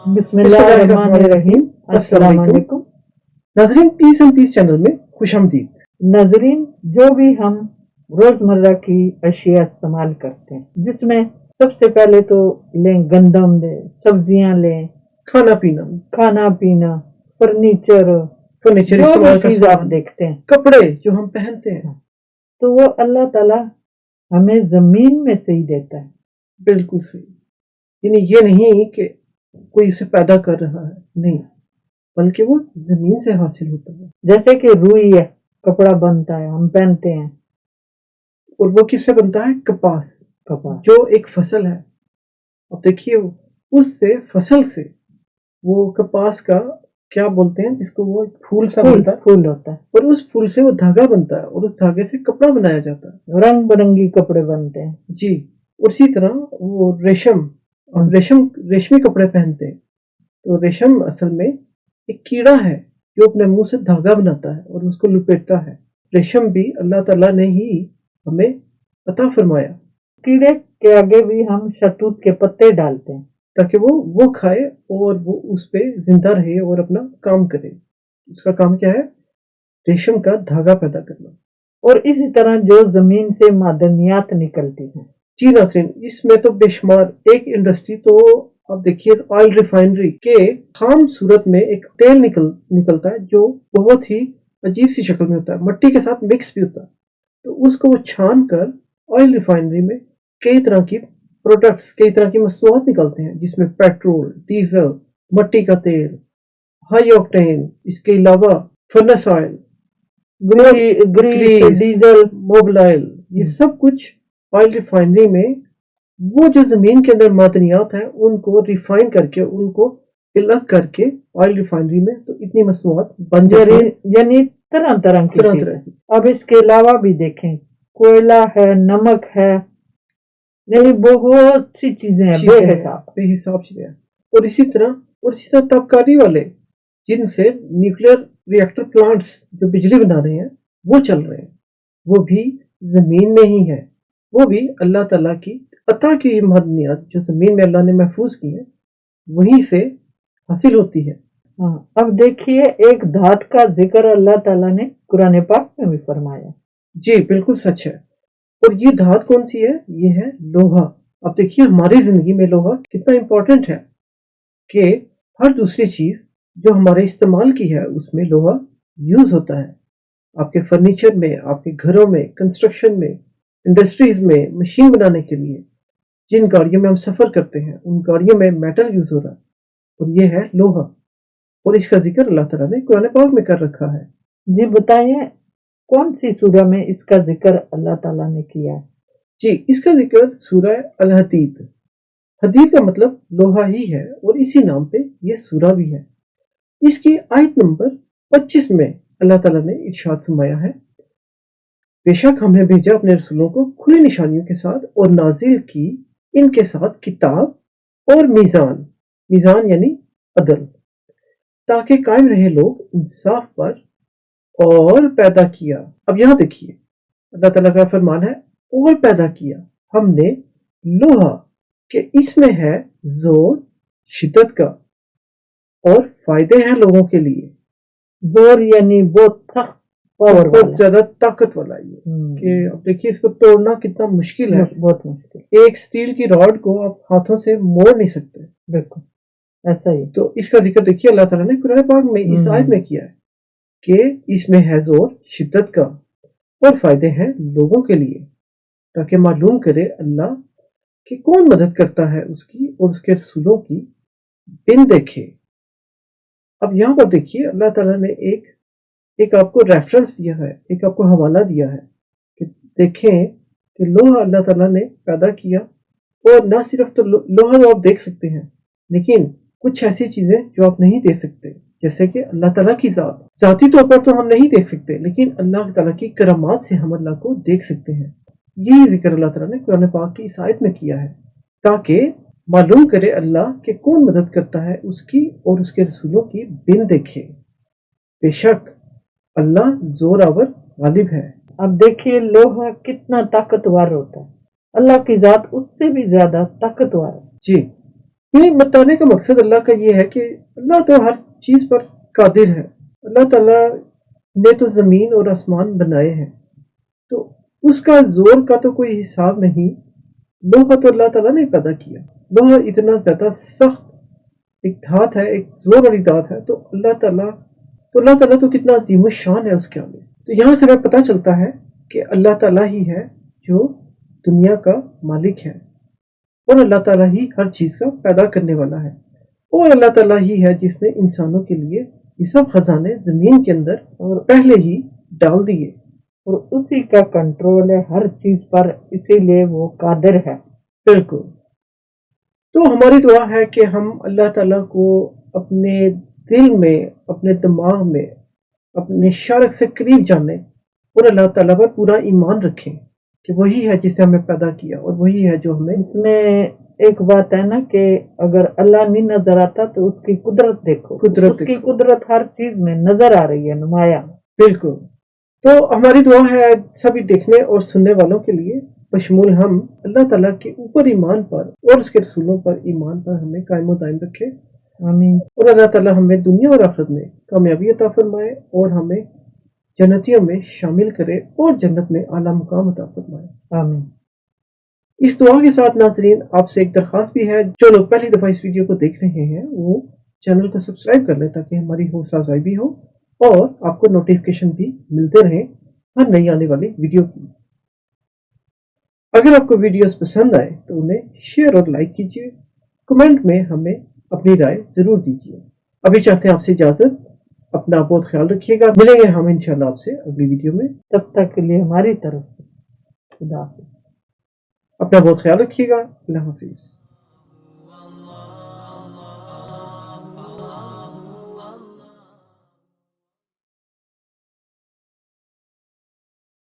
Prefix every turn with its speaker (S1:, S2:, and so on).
S1: बिस्मिल्लाहिर्रहमानिर्रहीम। अस्सलाम वालेकुम।
S2: नाजरीन, पीस एंड पीस चैनल में खुशामदीद।
S1: नाजरीन, जो भी हम रोजमर्रा की अशिया इस्तेमाल करते हैं, जिसमें सबसे पहले तो लें गंदम लें, सब्जियां लें,
S2: खाना पीना,
S1: फर्नीचर
S2: फर्नीचर
S1: जो भी
S2: इस्तेमाल का
S1: चीज आप
S2: सामान,
S1: देखते हैं,
S2: कपड़े जो हम पहनते हैं,
S1: तो वो अल्लाह ताला हमें जमीन में से ही देता है।
S2: बिल्कुल सही। यानी ये नहीं कि कोई इसे पैदा कर रहा है, नहीं, बल्कि वो जमीन से हासिल होता है।
S1: जैसे कि रुई है, कपड़ा बनता है, हम पहनते हैं।
S2: और वो किससे बनता है? कपास, जो एक फसल है। अब देखिए, उससे फसल से वो कपास का क्या बोलते हैं, जिसको वो एक फूल सा बनता है,
S1: फूल होता है,
S2: और उस फूल से वो धागा बनता है, और उस धागे से कपड़ा बनाया जाता है,
S1: रंग बिरंगी कपड़े बनते हैं
S2: जी। और इसी तरह वो रेशमी कपड़े पहनते हैं। तो रेशम असल में एक कीड़ा है जो अपने मुंह से धागा बनाता है और उसको लपेटता है। रेशम भी अल्लाह ताला ने ही हमें अता फरमाया।
S1: कीड़े के आगे भी हम शहतूत के पत्ते डालते हैं
S2: ताकि वो खाए और वो उस पे जिंदा रहे और अपना काम करे। उसका काम क्या है? रेशम का धागा पैदा करना।
S1: और इसी तरह जो जमीन से मादनियात निकलती हैं।
S2: जी नाज़रीन, इसमें तो बेशुमार एक इंडस्ट्री तो आप देखिए, ऑयल रिफाइनरी के खाम सूरत में एक तेल निकलता है जो बहुत ही अजीब सी शक्ल में होता है, मट्टी के साथ मिक्स भी होता है। तो उसको वो छान कर ऑयल रिफाइनरी में कई तरह की प्रोडक्ट्स, कई तरह की मसनूआत निकलते हैं, जिसमें पेट्रोल, डीजल, मट्टी का तेल, हाई ऑक्टेन, इसके अलावा furnace oil,
S1: grease, diesel,
S2: Mobil, ये सब कुछ ऑयल रिफाइनरी में वो जो जमीन के अंदर मादनियात हैं उनको रिफाइन करके, उनको अलग करके ऑयल रिफाइनरी में तो इतनी मसनूआत बन जाती है,
S1: यानी तरह तरह की। अब इसके अलावा भी देखें, कोयला है, नमक है, यानी बहुत सी चीजें हैं,
S2: बेहिसाब चीजें। और इसी तरह ताबकारी वाले, जिनसे न्यूक्लियर रिएक्टर प्लांट्स जो बिजली बना रहे हैं वो चल रहे हैं, वो भी जमीन में ही है। वो भी अल्लाह ताला की अता की मादनियात जो जमीन में अल्लाह ने महफूज की है, वहीं से हासिल होती है।
S1: हाँ, अब देखिए, एक धात का जिक्र अल्लाह ताला ने कुरान पाक में भी फरमाया।
S2: जी बिल्कुल सच है। और ये धात कौन सी है? ये है लोहा। अब देखिए, हमारी जिंदगी में लोहा कितना इंपॉर्टेंट है कि हर दूसरी चीज जो हमारे इस्तेमाल की है उसमें लोहा यूज होता है। आपके फर्नीचर में, आपके घरों में, कंस्ट्रक्शन में, इंडस्ट्रीज में, मशीन बनाने के लिए, जिन गाड़ियों में हम सफर करते हैं उन गाड़ियों में मेटल यूज हो रहा है, और ये है लोहा। और इसका जिक्र अल्लाह ताला ने कुरान पाक में कर रखा है।
S1: जी बताइए, कौन सी सूरह में इसका जिक्र अल्लाह ताला ने किया है?
S2: जी, इसका जिक्र सूरह अल हदीद, हदीद का मतलब लोहा ही है, और इसी नाम पे ये सूरह भी है। इसकी आयत नंबर 25 में अल्लाह ताला ने इरशाद फरमाया है, बेशक हमने भेजा अपने रसूलों को खुली निशानियों के साथ और नाजिल की इनके साथ किताब और मीज़ान यानी अदल, ताकि कायम रहे लोग इंसाफ पर, और पैदा किया। अब यहां देखिए, अल्लाह ताला का फरमान है, और पैदा किया हमने लोहा के इसमें है जोर शिद्दत का, और फायदे हैं लोगों के लिए।
S1: जोर यानी बहुत सख्त पावर,
S2: बहुत ज्यादा ताकत वाला ये कि अब देखिए, इसको तोड़ना कितना मुश्किल है,
S1: बहुत मुश्किल।
S2: एक स्टील की रॉड को आप हाथों से मोड़ नहीं सकते।
S1: बिल्कुल ऐसा ही।
S2: तो इसका जिक्र देखिए अल्लाह ताला ने कुरान पाक में इस आयत में किया है कि इसमें है जोर शिद्दत का और फायदे हैं लोगों के लिए, ताकि मालूम करे अल्लाह कि कौन मदद करता है उसकी और उसके रसूलों की बिन देखे। अब यहाँ पर देखिए, अल्लाह ताला ने एक आपको रेफरेंस दिया है, एक आपको हवाला दिया है कि देखें कि लोहा अल्लाह ताला ने पैदा किया। और ना सिर्फ तो लोहा तो आप देख सकते हैं, लेकिन कुछ ऐसी चीजें जो आप नहीं देख सकते, जैसे कि अल्लाह ताला की जाती तौर पर तो हम नहीं देख सकते, लेकिन अल्लाह ताला की करामात से हम अल्लाह को देख सकते हैं। यही जिक्र अल्लाह ताला ने कुरान पाक की इस आयत में किया है, ताकि मालूम करे अल्लाह कि कौन मदद करता है उसकी और उसके रसूलों की बिन देखे। बेशक अल्लाह जोरावर गालिब है।
S1: अब देखिए, लोहा कितना ताकतवर होता है, अल्लाह की जात उससे भी ज्यादा ताकतवर है।
S2: जी, یعنی بتانے کا مقصد اللہ کا یہ ہے کہ اللہ تو ہر چیز پر قادر ہے. اللہ تعالیٰ نے تو زمین اور آسمان بنائے ہیں، تو اس کا زور کا تو کوئی حساب نہیں. لوہا تو اللہ تعالیٰ نے پیدا کیا. لوہا اتنا زیادہ سخت ایک دھات ہے، ایک زور والی دھات ہے. تو اللہ تعالیٰ تو کتنا عظیم الشان ہے اس کے آگے. تو یہاں سے ہمیں پتہ چلتا ہے کہ اللہ تعالیٰ ہی ہے جو دنیا کا مالک ہے، اور اللہ تعالیٰ ہی ہر چیز کا پیدا کرنے والا ہے، اور اللہ تعالیٰ ہی ہے جس نے انسانوں کے لیے یہ سب خزانے زمین کے اندر اور پہلے ہی ڈال دیے.
S1: اور اسی کا کنٹرول ہے ہر چیز پر، اسی لیے وہ قادر ہے.
S2: بالکل. تو ہماری دعا ہے کہ ہم اللہ تعالیٰ کو اپنے دل میں، اپنے دماغ میں، اپنے شارک سے قریب جانیں، اور اللہ تعالیٰ پر پورا ایمان رکھیں کہ وہی ہے جس نے ہمیں پیدا کیا، اور وہی ہے جو ہمیں.
S1: اس میں ایک بات ہے نا کہ اگر اللہ نہیں نظر آتا تو اس کی قدرت دیکھو. اس کی قدرت ہر چیز میں نظر آ رہی ہے، نمایاں.
S2: بالکل. تو ہماری دعا ہے سبھی دیکھنے اور سننے والوں کے لیے، بشمول ہم، اللہ تعالیٰ کے اوپر ایمان پر اور اس کے رسولوں پر ایمان پر ہمیں قائم و دائم رکھے.
S1: آمین.
S2: اور اللہ تعالیٰ ہمیں دنیا اور آخرت میں کامیابی عطا فرمائے، اور ہمیں جنتیوں میں شامل کرے، اور جنت میں اعلیٰ مقام عطا فرمائے.
S1: آمین.
S2: اس دعا کے ساتھ ناظرین آپ سے ایک درخواست بھی ہے، جو لوگ پہلی دفعہ اس ویڈیو کو دیکھ رہے ہیں وہ چینل کو سبسکرائب کر لیں تاکہ ہماری حوصلہ افزائی بھی ہو اور آپ کو نوٹیفکیشن بھی ملتے رہیں ہر نئی آنے والی ویڈیو کی. اگر آپ کو ویڈیوز پسند آئے تو انہیں شیئر اور لائک کیجیے. کمنٹ میں ہمیں اپنی رائے ضرور دیجیے. ابھی چاہتے ہیں آپ سے اجازت. اپنا بہت خیال رکھیے گا. ملیں گے ہم انشاءاللہ آپ سے اگلی ویڈیو میں.
S1: تب تک کے لیے ہماری طرف سے خدا حافظ.
S2: اپنا بہت خیال رکھیے گا. اللہ حافظ.